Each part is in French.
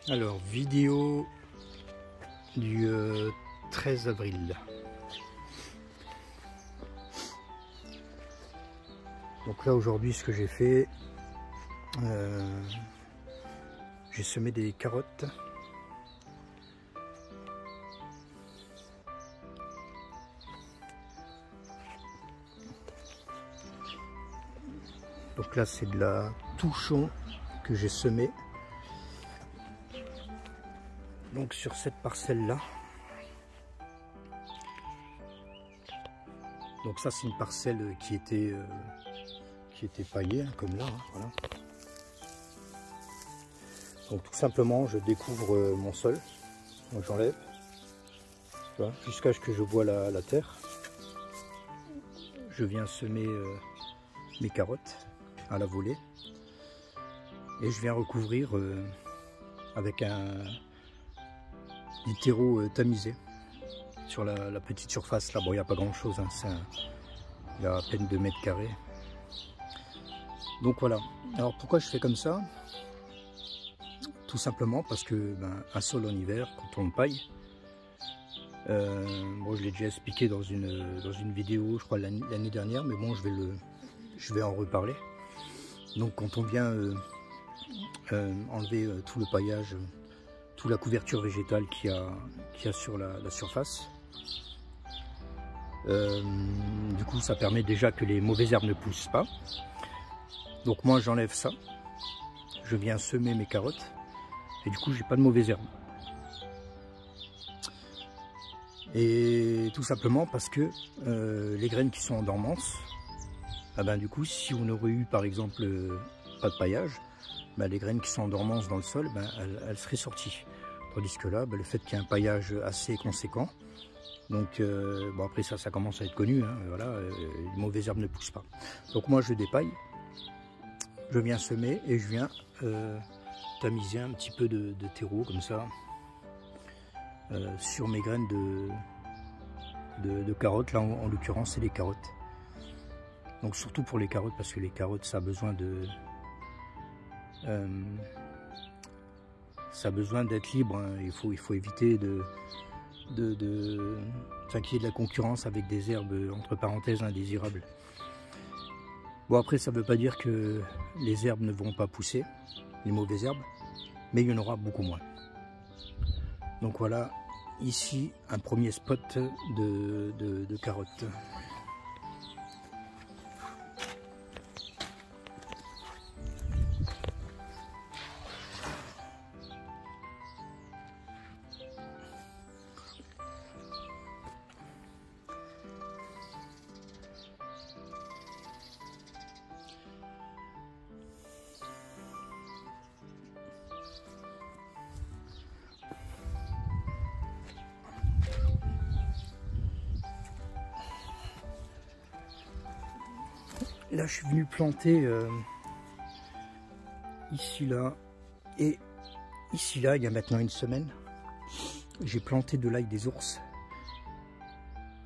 Alors, vidéo du 13 avril. Donc là, aujourd'hui, ce que j'ai fait, j'ai semé des carottes. Donc là, c'est de la touchon que j'ai semé. Donc sur cette parcelle là. Donc ça, c'est une parcelle qui était paillée, hein, comme là, hein, voilà. Donc tout simplement, je découvre mon sol. Donc j'enlève, jusqu'à ce que je vois la terre. Je viens semer mes carottes à la volée et je viens recouvrir avec du terreau tamisé sur la petite surface là. Bon, il n'y a pas grand chose, hein, il y a à peine 2 mètres carrés. Donc voilà. Alors pourquoi je fais comme ça? Tout simplement parce que un sol en hiver, quand on le paille, bon, je l'ai déjà expliqué dans une vidéo, je crois l'année dernière, mais bon, je vais en reparler. Donc quand on vient enlever tout le paillage, toute la couverture végétale qu'il y a sur la surface, du coup ça permet déjà que les mauvaises herbes ne poussent pas. Donc moi j'enlève ça, je viens semer mes carottes et du coup j'ai pas de mauvaises herbes. Et tout simplement parce que les graines qui sont en dormance, du coup, si on aurait eu par exemple pas de paillage, les graines qui sont en dormance dans le sol, elles seraient sorties. Tandis que là, le fait qu'il y ait un paillage assez conséquent, donc bon, après ça commence à être connu, hein, voilà, les mauvaises herbes ne poussent pas. Donc moi je dépaille, je viens semer et je viens tamiser un petit peu de terreau comme ça sur mes graines de carottes. Là en l'occurrence c'est les carottes. Donc surtout pour les carottes, parce que les carottes ça a besoin d'être libre, hein. Il faut éviter qu'il y ait de la concurrence avec des herbes entre parenthèses indésirables. Bon, après ça ne veut pas dire que les herbes ne vont pas pousser, les mauvaises herbes, mais il y en aura beaucoup moins. Donc voilà, ici un premier spot de carottes. Là, je suis venu planter ici, là, et ici, là, il y a maintenant une semaine, j'ai planté de l'ail des ours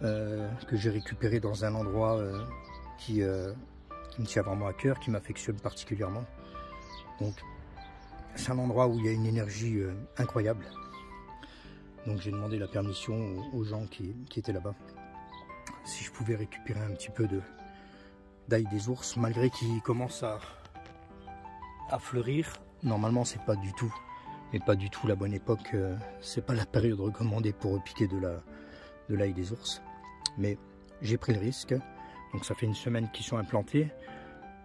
que j'ai récupéré dans un endroit qui me tient vraiment à cœur, qui m'affectionne particulièrement. Donc, c'est un endroit où il y a une énergie incroyable. Donc, j'ai demandé la permission aux gens qui étaient là-bas, si je pouvais récupérer un petit peu d'ail des ours, malgré qu'ils commencent à fleurir. Normalement c'est pas du tout la bonne époque, c'est pas la période recommandée pour piquer de l'ail des ours, mais j'ai pris le risque. Donc ça fait une semaine qu'ils sont implantés.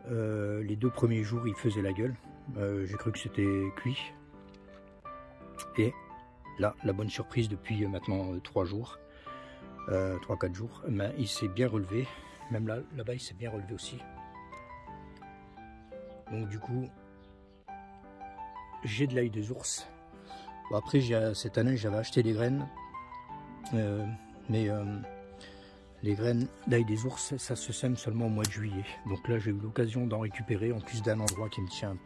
Les 2 premiers jours ils faisaient la gueule, j'ai cru que c'était cuit, et là la bonne surprise, depuis maintenant 3-4 jours, il s'est bien relevé. Même là-bas, il s'est bien relevé aussi. Donc du coup, j'ai de l'ail des ours. Bon, après, cette année, j'avais acheté des graines. Mais les graines d'ail des ours, ça se sème seulement au mois de juillet. Donc là, j'ai eu l'occasion d'en récupérer, en plus d'un endroit qui me tient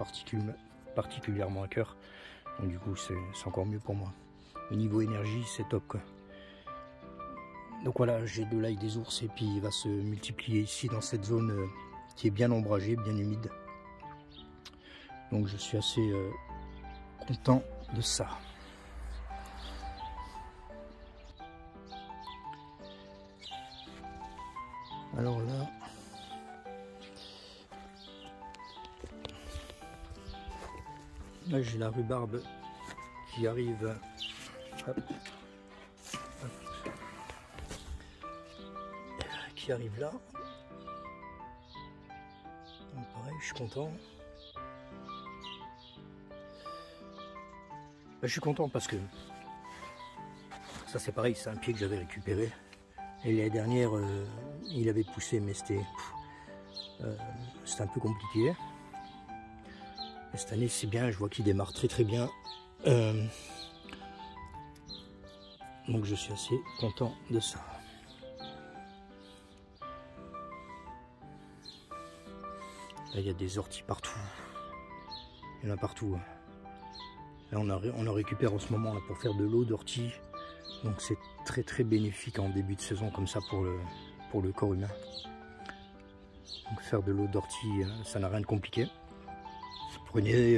particulièrement à cœur. Donc du coup, c'est encore mieux pour moi. Au niveau énergie, c'est top, quoi. Donc voilà, j'ai de l'ail des ours et puis il va se multiplier ici dans cette zone qui est bien ombragée, bien humide. Donc je suis assez content de ça. Alors là j'ai la rhubarbe qui arrive. Hop, hop, qui arrive là. Donc pareil, je suis content. Je suis content parce que ça c'est pareil, c'est un pied que j'avais récupéré. Et l'année dernière, il avait poussé, mais c'était un peu compliqué. Et cette année, c'est bien, je vois qu'il démarre très très bien. Donc je suis assez content de ça. Là, il y a des orties partout. Il y en a partout. Là, on en récupère en ce moment là, pour faire de l'eau d'ortie. Donc c'est très très bénéfique en début de saison comme ça pour le corps humain. Donc faire de l'eau d'ortie, ça n'a rien de compliqué. Vous prenez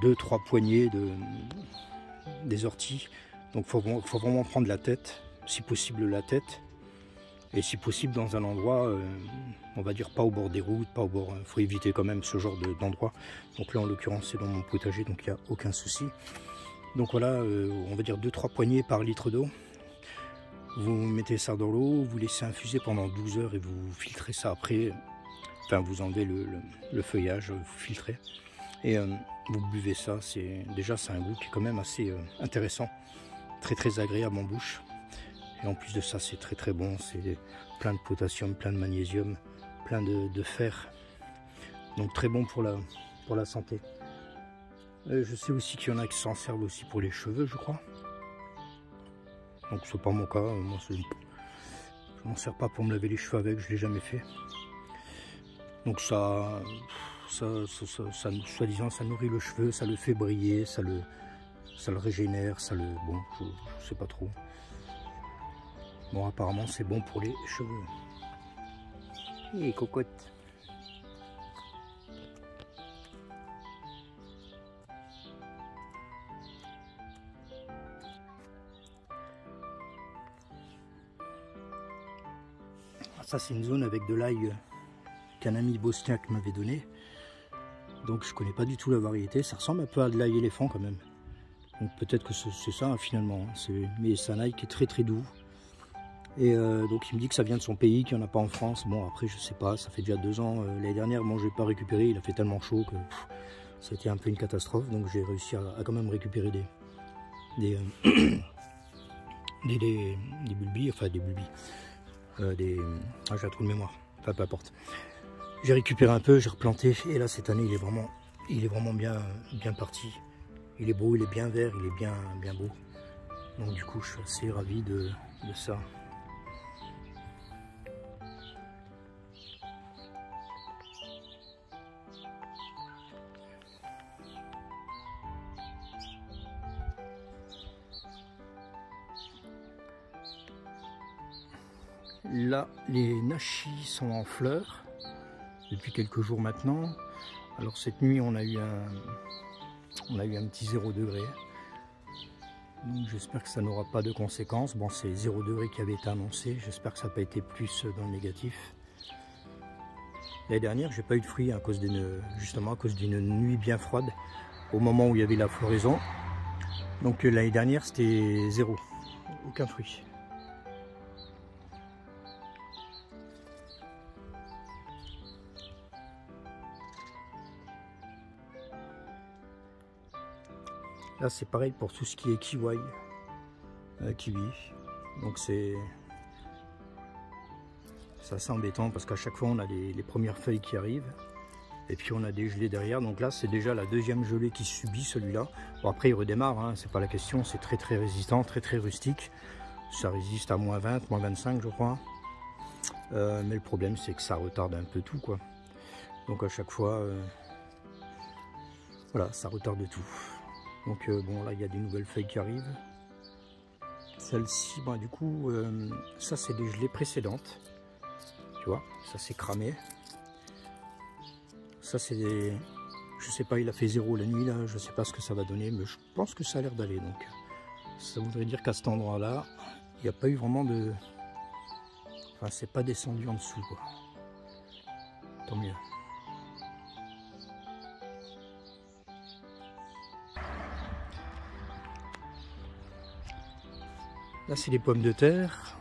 2-3 poignées des orties. Donc faut vraiment prendre la tête, si possible la tête. Et si possible dans un endroit, on va dire pas au bord des routes, pas au bord. Faut éviter quand même ce genre d'endroit. Donc là en l'occurrence c'est dans mon potager, donc il n'y a aucun souci. Donc voilà, on va dire 2-3 poignées par litre d'eau. Vous mettez ça dans l'eau, vous laissez infuser pendant 12 heures et vous filtrez ça après. Enfin, vous enlevez le feuillage, vous filtrez. Et vous buvez ça. Déjà, c'est un goût qui est quand même assez intéressant. Très très agréable en bouche. Et en plus de ça, c'est très très bon. C'est plein de potassium, plein de magnésium, plein de fer. Donc très bon pour la santé. Je sais aussi qu'il y en a qui s'en servent aussi pour les cheveux, je crois. Donc c'est pas mon cas. Moi, je m'en sers pas pour me laver les cheveux avec, je l'ai jamais fait. Donc ça soi-disant, ça nourrit le cheveu, ça le fait briller, ça le régénère, bon, je sais pas trop. Bon, apparemment c'est bon pour les cheveux. Et cocotte. Ça c'est une zone avec de l'ail qu'un ami bosniaque m'avait donné. Donc je connais pas du tout la variété. Ça ressemble un peu à de l'ail éléphant quand même. Donc peut-être que c'est ça hein, finalement. Mais c'est un ail qui est très très doux. Et donc il me dit que ça vient de son pays, qu'il n'y en a pas en France. Bon après je sais pas, ça fait déjà 2 ans. L'année dernière moi je l'ai pas récupéré, il a fait tellement chaud que c'était un peu une catastrophe. Donc j'ai réussi à quand même récupérer des bulbis, enfin des bulbis. J'ai un trou de mémoire, enfin peu importe. J'ai récupéré un peu, j'ai replanté et là cette année il est vraiment bien parti. Il est beau, il est bien vert, il est bien beau. Donc du coup je suis assez ravi de ça. Là, les nachis sont en fleurs depuis quelques jours maintenant. Alors cette nuit, on a eu un petit 0 degré. Donc j'espère que ça n'aura pas de conséquences. Bon, c'est 0 degré qui avait été annoncé. J'espère que ça n'a pas été plus dans le négatif. L'année dernière, j'ai pas eu de fruits justement à cause d'une nuit bien froide au moment où il y avait la floraison. Donc l'année dernière, c'était 0, aucun fruit. Là c'est pareil pour tout ce qui est kiwi. Donc c'est assez embêtant parce qu'à chaque fois on a les premières feuilles qui arrivent. Et puis on a des gelées derrière. Donc là c'est déjà la deuxième gelée qui subit celui-là. Bon après il redémarre, hein, c'est pas la question. C'est très très résistant, très très rustique. Ça résiste à -20, -25 je crois. Mais le problème c'est que ça retarde un peu tout quoi. Donc à chaque fois, voilà, ça retarde tout. Donc bon là il y a des nouvelles feuilles qui arrivent. Celle-ci, bon, du coup, ça c'est des gelées précédentes. Tu vois, ça c'est cramé. Ça c'est des je sais pas, il a fait 0 la nuit là, je sais pas ce que ça va donner, mais je pense que ça a l'air d'aller. Donc ça voudrait dire qu'à cet endroit là, il n'y a pas eu vraiment de... Enfin, c'est pas descendu en dessous, quoi. Tant mieux. Là, c'est les pommes de terre.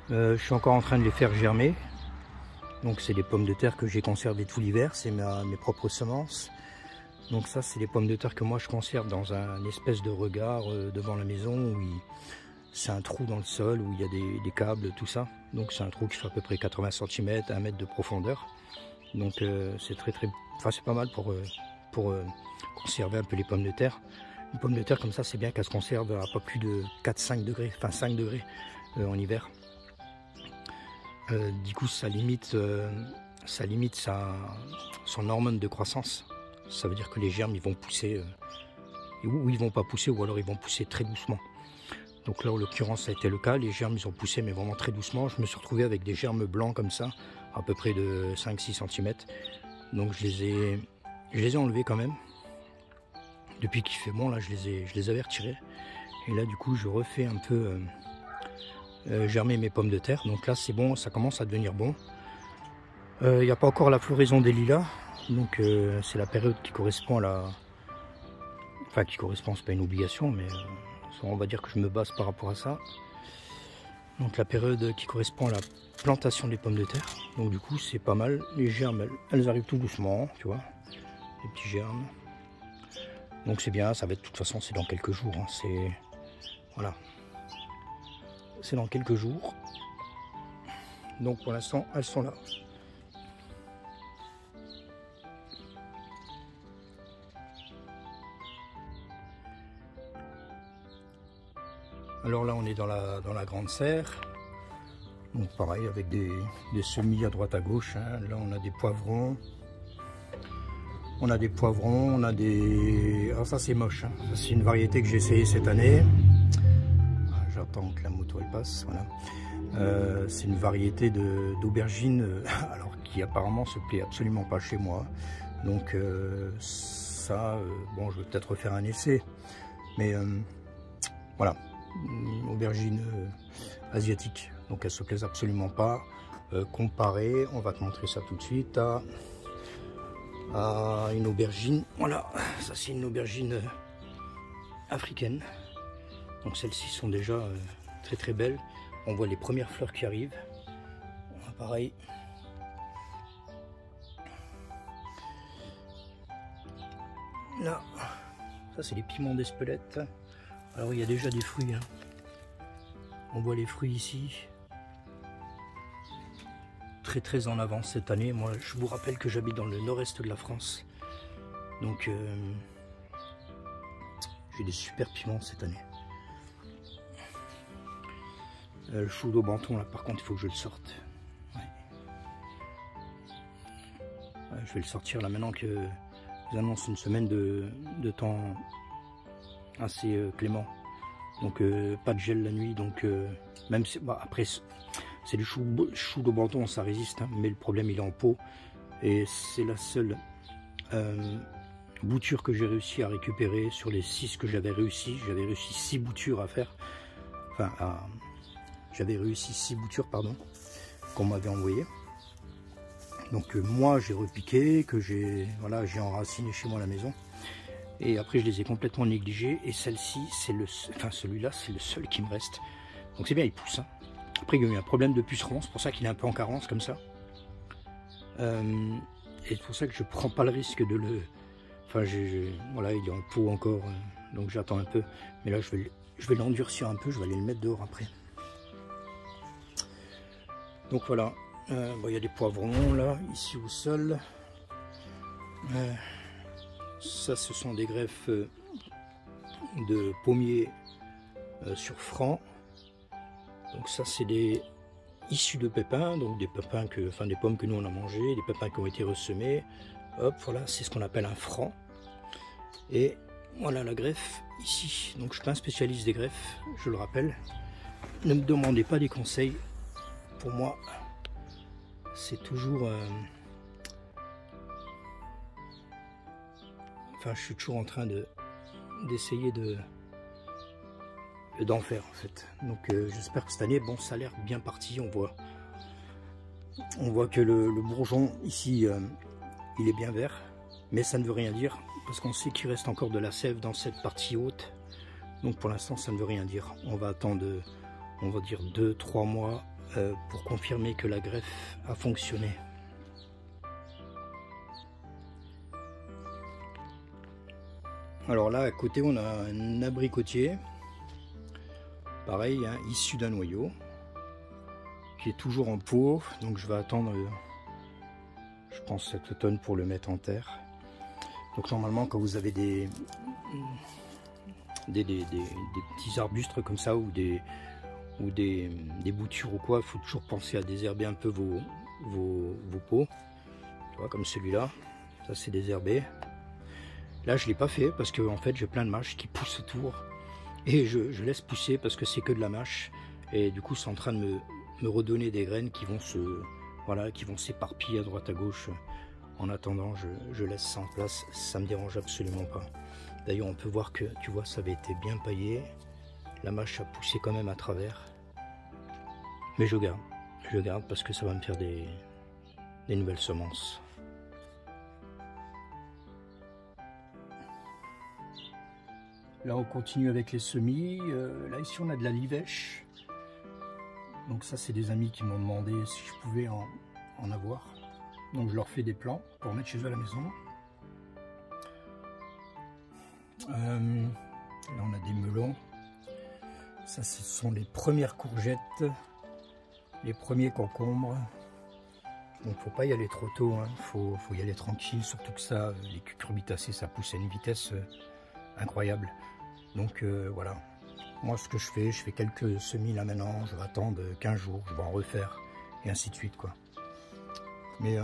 Je suis encore en train de les faire germer. Donc, c'est les pommes de terre que j'ai conservées tout l'hiver. C'est mes propres semences. Donc, ça, c'est les pommes de terre que moi, je conserve dans un espèce de regard devant la maison où c'est un trou dans le sol où il y a des câbles, tout ça. Donc, c'est un trou qui fait à peu près 80 cm, 1 mètre de profondeur. Donc, c'est enfin, c'est pas mal pour conserver un peu les pommes de terre. Une pomme de terre comme ça, c'est bien qu'elle se conserve à pas plus de 4-5 degrés, enfin 5 degrés en hiver. Du coup, ça limite son hormone de croissance. Ça veut dire que les germes, ils vont pousser, ou ils vont pas pousser, ou alors ils vont pousser très doucement. Donc là, en l'occurrence, ça a été le cas. Les germes, ils ont poussé, mais vraiment très doucement. Je me suis retrouvé avec des germes blancs comme ça, à peu près de 5-6 cm. Donc je les ai enlevés quand même. Depuis qu'il fait bon, là, je les avais retirés. Et là, du coup, je refais un peu germer mes pommes de terre. Donc là, c'est bon, ça commence à devenir bon. Il n'y a pas encore la floraison des lilas. Donc c'est la période qui correspond à la... Enfin, qui correspond, c'est pas une obligation, mais on va dire que je me base par rapport à ça. Donc la période qui correspond à la plantation des pommes de terre. Donc du coup, c'est pas mal. Les germes, elles arrivent tout doucement, tu vois. Les petits germes. Donc c'est bien, ça va être, de toute façon, c'est dans quelques jours. Hein, c'est... Voilà. C'est dans quelques jours. Donc pour l'instant, elles sont là. Alors là, on est dans la grande serre. Donc pareil, avec des semis à droite à gauche. Hein. Là, on a des poivrons. On a des poivrons, on a des... Alors ça, c'est moche. Hein. C'est une variété que j'ai essayé cette année. J'attends que la moto elle passe. Voilà. C'est une variété d'aubergines, alors qui apparemment se plaît absolument pas chez moi. Donc ça, bon, je vais peut-être refaire un essai. Mais voilà. Aubergine asiatique, donc elle se plaise absolument pas. Comparé, on va te montrer ça tout de suite, à une aubergine. Voilà, ça c'est une aubergine africaine. Donc celles-ci sont déjà très très belles. On voit les premières fleurs qui arrivent. Pareil. Là, ça c'est les piments d'Espelette. Alors il y a déjà des fruits, hein. On voit les fruits ici, très en avance cette année. Moi je vous rappelle que j'habite dans le nord-est de la France, donc j'ai des super piments cette année. Le chou d'Aubenton là par contre il faut que je le sorte. Ouais. Ouais, je vais le sortir là maintenant que ils annoncent une semaine de temps assez clément, donc pas de gel la nuit, donc même si, bah, après c'est du chou d'Aubenton, ça résiste, hein, mais le problème il est en pot, et c'est la seule bouture que j'ai réussi à récupérer sur les 6 que j'avais réussi 6 boutures à faire, enfin j'avais réussi 6 boutures pardon qu'on m'avait envoyé. Donc moi j'ai repiqué, que j'ai enraciné chez moi à la maison. Et après je les ai complètement négligés. Et celle-ci, celui-là, c'est le seul qui me reste. Donc c'est bien, il pousse. Hein. Après il y a eu un problème de puceron, c'est pour ça qu'il est un peu en carence comme ça. Et c'est pour ça que je prends pas le risque de le... Enfin voilà, il est en pot encore, donc j'attends un peu. Mais là je vais l'endurcir un peu, je vais aller le mettre dehors après. Donc voilà. Bon, il y a des poivrons là, ici au sol. Ça, ce sont des greffes de pommiers sur franc. Donc ça, c'est des issus de pépins, donc des pépins des pommes que nous on a mangé, des pépins qui ont été ressemés. Hop, voilà, c'est ce qu'on appelle un franc. Et voilà la greffe ici. Donc je suis pas un spécialiste des greffes, je le rappelle. Ne me demandez pas des conseils. Pour moi, c'est toujours enfin je suis toujours en train d'essayer d'en faire en fait. Donc j'espère que cette année, bon, ça a l'air bien parti. On voit que le bourgeon ici, il est bien vert, mais ça ne veut rien dire parce qu'on sait qu'il reste encore de la sève dans cette partie haute. Donc pour l'instant, ça ne veut rien dire. On va attendre, on va dire 2-3 mois pour confirmer que la greffe a fonctionné. Alors là, à côté, on a un abricotier, pareil, hein, issu d'un noyau, qui est toujours en pot. Donc je vais attendre, je pense, cet automne pour le mettre en terre. Donc normalement, quand vous avez des petits arbustes comme ça, ou des boutures ou quoi, il faut toujours penser à désherber un peu vos pots. Tu vois, comme celui-là, ça c'est désherbé. Là, je ne l'ai pas fait parce que en fait, j'ai plein de mâches qui poussent autour. Et je laisse pousser parce que c'est que de la mâche. Et du coup, c'est en train de me redonner des graines qui vont qui vont s'éparpiller à droite à gauche. En attendant, je laisse ça en place. Ça me dérange absolument pas. D'ailleurs, on peut voir que, tu vois, ça avait été bien paillé. La mâche a poussé quand même à travers. Mais je garde parce que ça va me faire des nouvelles semences. Là, on continue avec les semis. Là, ici, on a de la livèche. Donc ça, c'est des amis qui m'ont demandé si je pouvais en avoir. Donc, je leur fais des plants pour mettre chez eux à la maison. Là, on a des melons. Ça, ce sont les premières courgettes, les premiers concombres. Donc, faut pas y aller trop tôt. Hein. Faut y aller tranquille. Surtout que ça, les cucurbitacées, ça pousse à une vitesse incroyable. Donc voilà, moi ce que je fais quelques semis là maintenant, je vais attendre 15 jours, je vais en refaire, et ainsi de suite quoi. Mais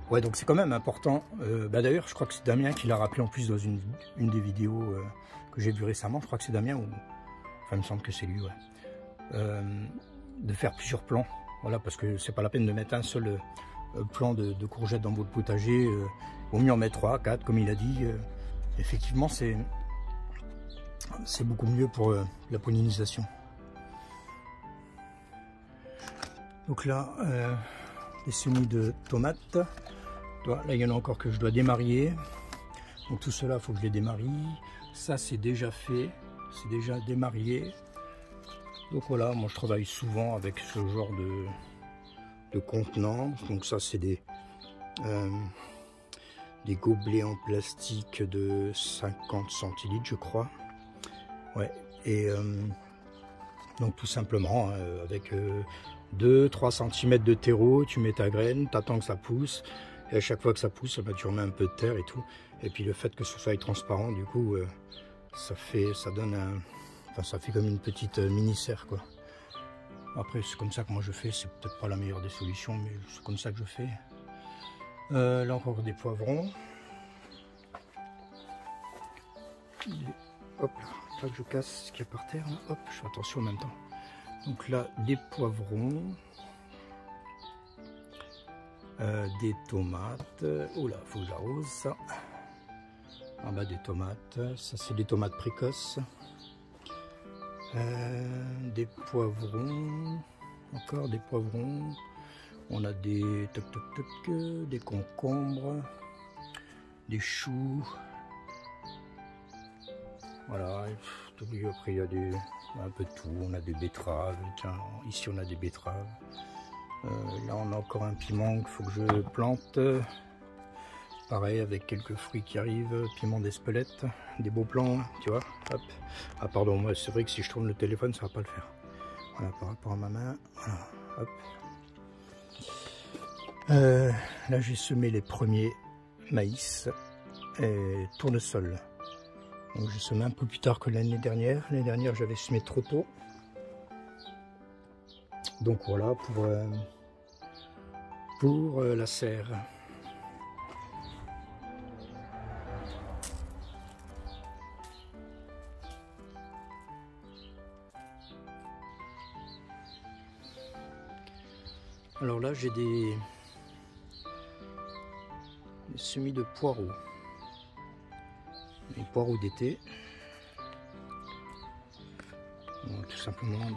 ouais, donc c'est quand même important. D'ailleurs, je crois que c'est Damien qui l'a rappelé en plus dans une des vidéos que j'ai vu récemment, je crois que c'est Damien, enfin il me semble que c'est lui, ouais. De faire plusieurs plants, voilà, parce que c'est pas la peine de mettre un seul plant de courgettes dans votre potager, vaut mieux en mettre 3, 4 comme il a dit. Effectivement, c'est beaucoup mieux pour la pollinisation. Donc là, les semis de tomates. Là, il y en a encore que je dois démarier. Donc tout cela, il faut que je les démarie. Ça, c'est déjà fait. C'est déjà démarié. Donc voilà, moi je travaille souvent avec ce genre de contenant. Donc ça, c'est des gobelets en plastique de 50 centilitres, je crois. Ouais, et donc tout simplement, avec 2-3 cm de terreau, tu mets ta graine, tu attends que ça pousse, et à chaque fois que ça pousse, bah, tu remets un peu de terre et tout. Et puis le fait que ce soit transparent, du coup, ça donne ça fait comme une petite mini-serre, quoi. Après, c'est comme ça que moi je fais, c'est peut-être pas la meilleure des solutions, mais c'est comme ça que je fais. Là encore des poivrons. Hop, là que je casse ce qu'il y a par terre. Là. Hop, je fais attention en même temps. Donc là, des poivrons. Des tomates. Oh là, faut que j'arrose ça. Ah bah des tomates. Ça c'est des tomates précoces. Des poivrons. Encore des poivrons. On a des des concombres, des choux, voilà. Après il y a un peu de tout. On a des betteraves. Tiens, ici on a des betteraves. Là on a encore un piment qu'il faut que je plante. Pareil avec quelques fruits qui arrivent. Piment d'Espelette, des beaux plants, tu vois. Hop. Ah pardon, moi c'est vrai que si je tourne le téléphone ça va pas le faire. Voilà par rapport à ma main. Voilà. Hop. Là j'ai semé les premiers maïs et tournesol. Donc j'ai semé un peu plus tard que l'année dernière. L'année dernière j'avais semé trop tôt. Donc voilà pour la serre. Alors là j'ai des semis de poireaux. Les poireaux d'été. Tout simplement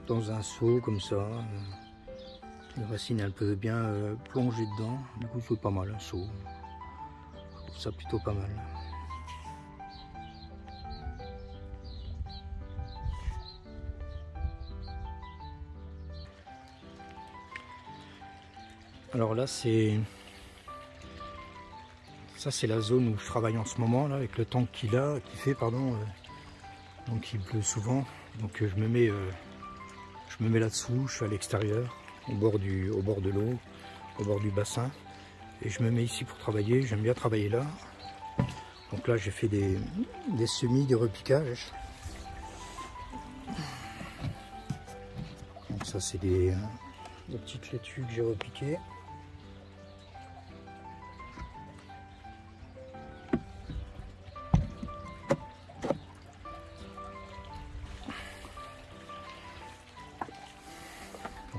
dans un seau comme ça. Les racines elles peuvent bien plonger dedans. Du coup c'est pas mal un seau. Je trouve ça plutôt pas mal. Alors là c'est la zone où je travaille en ce moment là, avec le temps qui fait pardon. Donc il pleut souvent, donc je me mets là-dessous, je suis à l'extérieur, au bord de l'eau, au bord du bassin, et je me mets ici pour travailler. J'aime bien travailler là. Donc là j'ai fait des semis, des repiquages. Donc ça c'est des petites laitues que j'ai repiquées.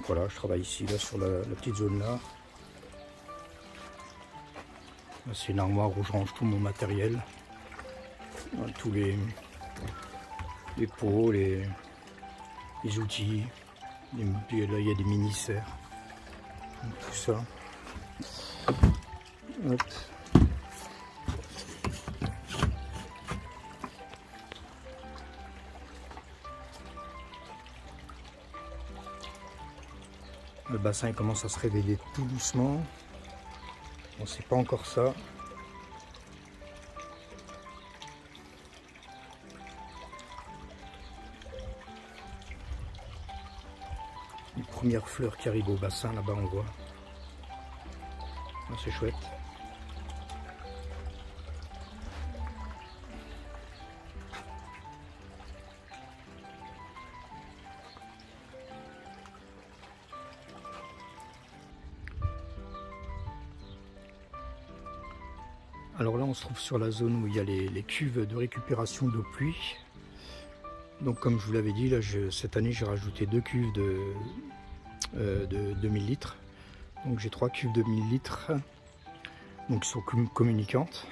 Voilà, je travaille ici, là, sur la petite zone là. Là c'est une armoire où je range tout mon matériel. Tous les pots, les outils. Puis là, il y a des mini-serres. Tout ça. Hop. Le bassin il commence à se réveiller tout doucement. Bon, c'est pas encore ça. Les premières fleurs qui arrivent au bassin, là-bas on voit. C'est chouette. Alors là on se trouve sur la zone où il y a les cuves de récupération d'eau pluie. Donc comme je vous l'avais dit, là, cette année j'ai rajouté 2 cuves de 2000 litres. Donc j'ai 3 cuves de 1000 litres, donc qui sont communicantes.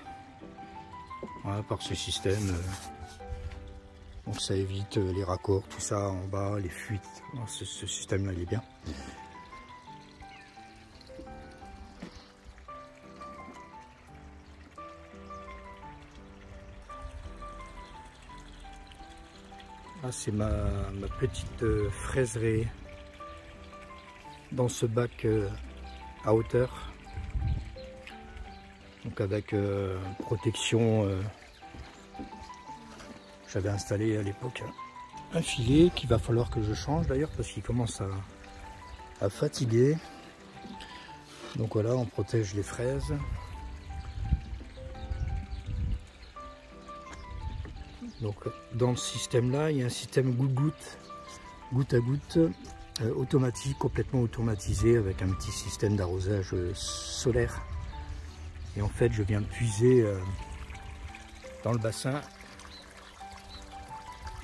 Voilà, par ce système. Donc ça évite les raccords, tout ça en bas, les fuites. Voilà, ce système là il est bien. Là c'est ma petite fraiserie dans ce bac à hauteur, donc avec protection. J'avais installé à l'époque un filet qu'il va falloir que je change d'ailleurs parce qu'il commence à fatiguer. Donc voilà, on protège les fraises. Donc dans le système là, il y a un système goutte à goutte, automatique, complètement automatisé, avec un petit système d'arrosage solaire. Et en fait je viens puiser dans le bassin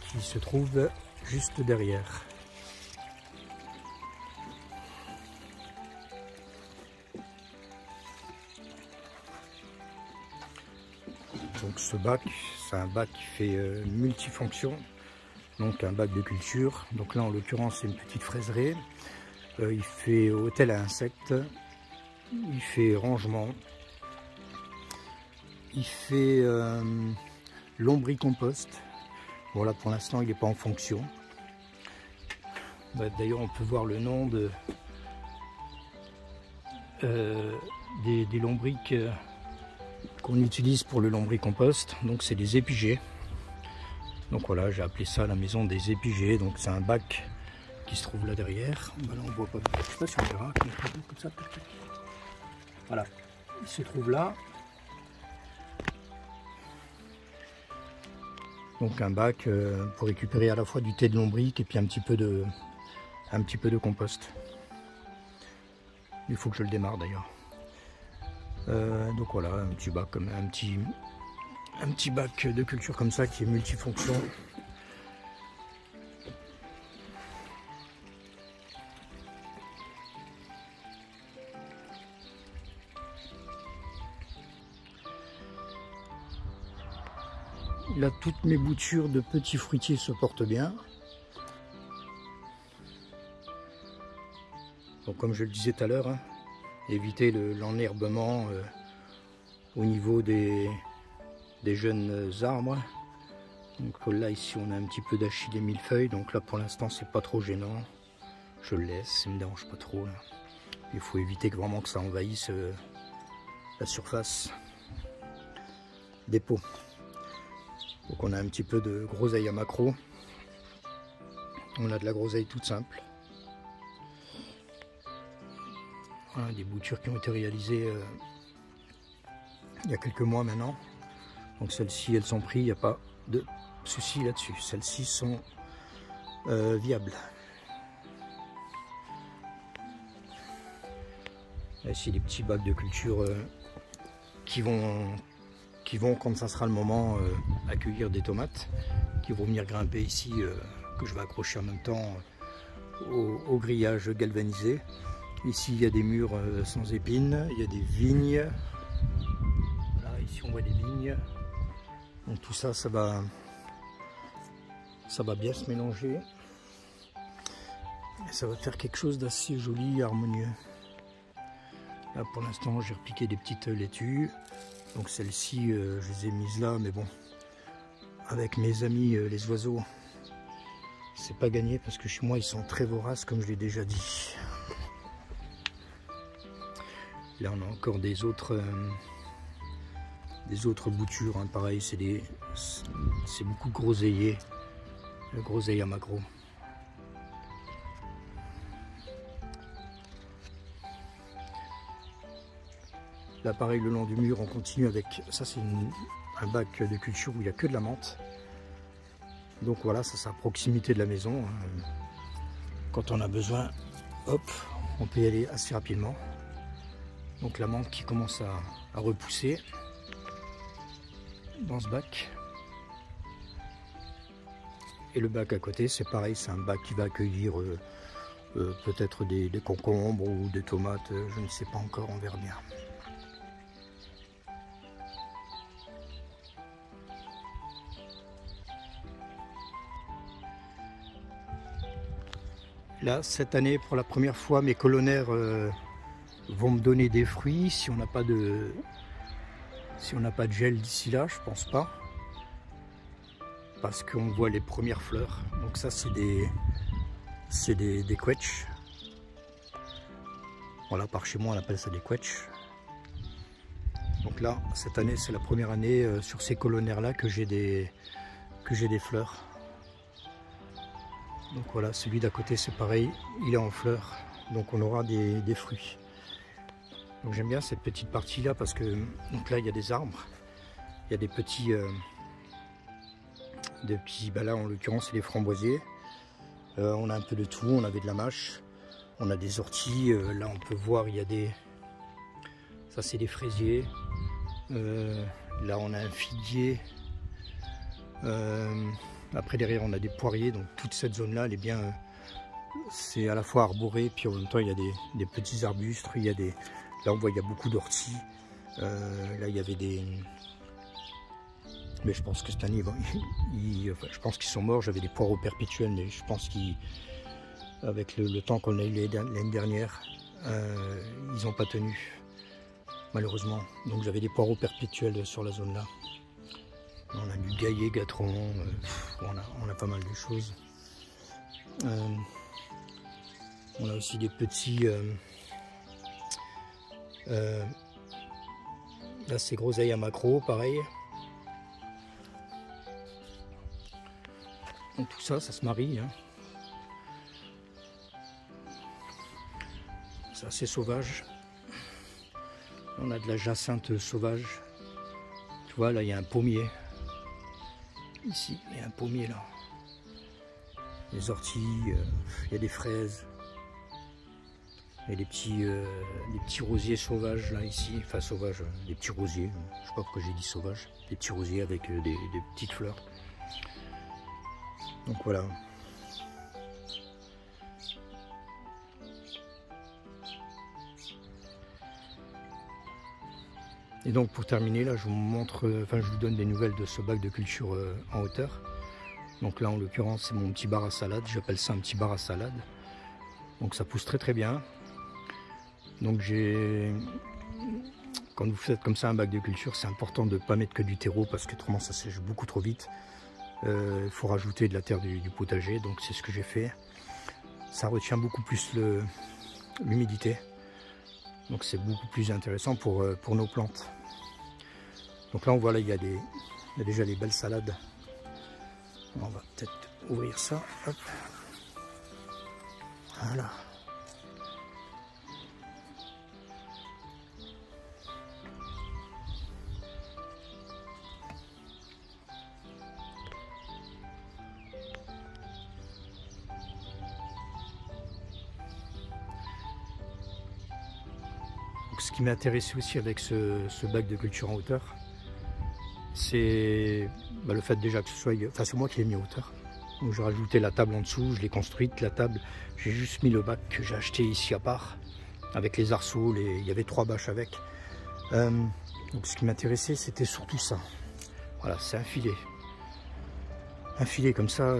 qui se trouve juste derrière. Donc ce bac, c'est un bac qui fait multifonction, donc un bac de culture. Donc là en l'occurrence c'est une petite fraiserie. Il fait hôtel à insectes, il fait rangement, il fait lombricompost. Bon là pour l'instant il n'est pas en fonction. D'ailleurs on peut voir le nom des lombrics qu'on utilise pour le lombricompost. Donc c'est des épigées. Donc voilà, j'ai appelé ça la maison des épigées. Donc c'est un bac qui se trouve là derrière. Là on voit pas, je sais pas si on verra comme ça. Voilà, il se trouve là. Donc un bac pour récupérer à la fois du thé de lombric et puis un petit peu de compost. Il faut que je le démarre d'ailleurs. Donc voilà, un petit bac comme un petit bac de culture comme ça qui est multifonction. Là, toutes mes boutures de petits fruitiers se portent bien. Donc, comme je le disais tout à l'heure, hein, éviter l'enherbement au niveau des jeunes arbres. Donc là, ici, on a un petit peu d'achillée millefeuille. Donc là, pour l'instant, c'est pas trop gênant. Je le laisse, ça me dérange pas trop. Là. Il faut éviter vraiment que ça envahisse la surface des pots. Donc on a un petit peu de groseille à macro. On a de la groseille toute simple. Voilà, des boutures qui ont été réalisées il y a quelques mois maintenant. Donc celles-ci, elles sont prises, il n'y a pas de souci là-dessus. Celles-ci sont viables. Là, ici, des petits bacs de culture qui vont, quand ça sera le moment, accueillir des tomates, qui vont venir grimper ici, que je vais accrocher en même temps au grillage galvanisé. Ici, il y a des murs sans épines, il y a des vignes. Là, ici, on voit des vignes. Donc tout ça, ça va bien se mélanger. Et ça va faire quelque chose d'assez joli et harmonieux. Là, pour l'instant, j'ai repiqué des petites laitues. Donc celles-ci, je les ai mises là, mais bon, avec mes amis les oiseaux, c'est pas gagné parce que chez moi, ils sont très voraces, comme je l'ai déjà dit. Là, on a encore des autres boutures, hein. Pareil, c'est beaucoup de groseilliers, groseille à macro. Là, pareil, le long du mur, on continue avec... Ça, c'est un bac de culture où il n'y a que de la menthe. Donc voilà, ça c'est à proximité de la maison. Quand on a besoin, hop, on peut y aller assez rapidement. Donc la menthe qui commence à repousser dans ce bac. Et le bac à côté, c'est pareil, c'est un bac qui va accueillir peut-être des concombres ou des tomates, je ne sais pas encore, on verra bien. Là, cette année, pour la première fois, mes colonnaires vont me donner des fruits. Si on n'a pas de gel d'ici là, je pense pas. Parce qu'on voit les premières fleurs. Donc ça, c'est des quetchs. Voilà, par chez moi, on appelle ça des quetchs. Donc là, cette année, c'est la première année sur ces colonnaires-là que j'ai des fleurs. Donc voilà, celui d'à côté c'est pareil, il est en fleurs, donc on aura des fruits. Donc j'aime bien cette petite partie là parce que donc là il y a des arbres, il y a des petits, bah là en l'occurrence c'est les framboisiers. On a un peu de tout, on avait de la mâche, on a des orties, là on peut voir il y a ça c'est des fraisiers, là on a un figuier. Après derrière on a des poiriers, donc toute cette zone là elle est bien, c'est à la fois arboré puis en même temps il y a des petits arbustes, il y a là on voit il y a beaucoup d'orties, là il y avait mais je pense que cette année enfin, je pense qu'ils sont morts. J'avais des poireaux perpétuels mais je pense qu'avec le temps qu'on a eu l'année dernière, ils n'ont pas tenu malheureusement, donc j'avais des poireaux perpétuels sur la zone là. On a du gaillet, gatron, on a pas mal de choses. On a aussi des petits... là c'est groseille à macro, pareil. Donc tout ça, ça se marie. Hein. C'est assez sauvage. On a de la jacinthe sauvage. Tu vois, là il y a un pommier. Ici, il y a un pommier là. Des orties, il y a des fraises. Il y a des petits rosiers sauvages là, ici. Enfin, sauvages, des petits rosiers. Je ne sais pas pourquoi j'ai dit sauvages. Des petits rosiers avec des petites fleurs. Donc voilà. Et donc pour terminer, là je vous montre, je vous donne des nouvelles de ce bac de culture en hauteur. Donc là en l'occurrence c'est mon petit bar à salade, j'appelle ça un petit bar à salade. Donc ça pousse très très bien. Donc quand vous faites comme ça un bac de culture, c'est important de ne pas mettre que du terreau parce que autrement ça sèche beaucoup trop vite. Il faut rajouter de la terre du potager, donc c'est ce que j'ai fait. Ça retient beaucoup plus l'humidité. Donc c'est beaucoup plus intéressant pour nos plantes. Donc là on voit là il y a déjà des belles salades. On va peut-être ouvrir ça. Hop. Voilà. Donc, ce qui m'a intéressé aussi avec ce bac de culture en hauteur, c'est le fait déjà que ce soit... Enfin, c'est moi qui l'ai mis en hauteur. Donc j'ai rajouté la table en dessous, je l'ai construite, la table. J'ai juste mis le bac que j'ai acheté ici à part, avec les arceaux, il y avait 3 bâches avec. Donc ce qui m'intéressait, c'était surtout ça. Voilà, c'est un filet. Un filet comme ça.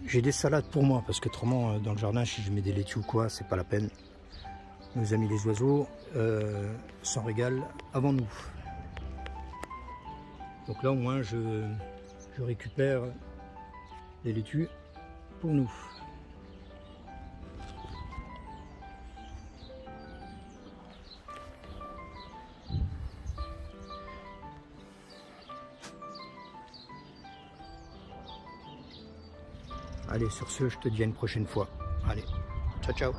J'ai des salades pour moi, parce qu'autrement, dans le jardin, si je mets des laitues ou quoi, c'est pas la peine. Nos amis les oiseaux s'en régalent avant nous. Donc là au moins je récupère les laitues pour nous. Allez, sur ce, je te dis à une prochaine fois. Allez, ciao ciao.